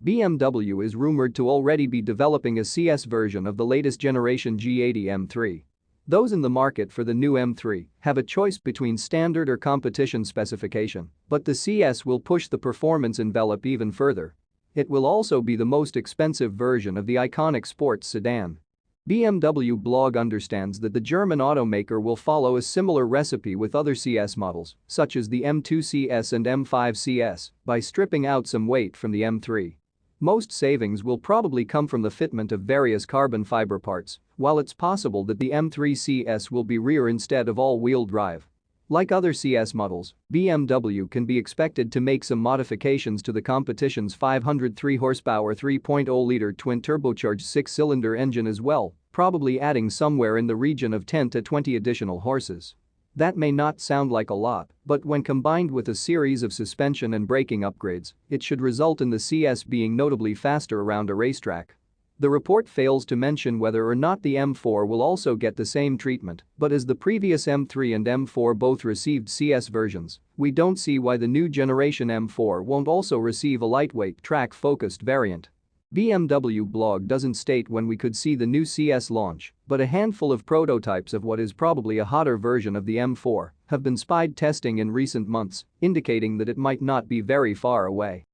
BMW is rumored to already be developing a CS version of the latest generation G80 M3. Those in the market for the new M3 have a choice between standard or competition specification, but the CS will push the performance envelope even further. It will also be the most expensive version of the iconic sports sedan. BMW Blog understands that the German automaker will follow a similar recipe with other CS models, such as the M2 CS and M5 CS, by stripping out some weight from the M3. Most savings will probably come from the fitment of various carbon fiber parts, while it's possible that the M3 CS will be rear instead of all-wheel drive. Like other CS models, BMW can be expected to make some modifications to the competition's 503 horsepower 3.0-liter twin-turbocharged six-cylinder engine as well, probably adding somewhere in the region of 10 to 20 additional horses. That may not sound like a lot, but when combined with a series of suspension and braking upgrades, it should result in the CS being notably faster around a racetrack. The report fails to mention whether or not the M4 will also get the same treatment, but as the previous M3 and M4 both received CS versions, we don't see why the new generation M4 won't also receive a lightweight, track-focused variant. BMW Blog doesn't state when we could see the new CS launch, but a handful of prototypes of what is probably a hotter version of the M4 have been spied testing in recent months, indicating that it might not be very far away.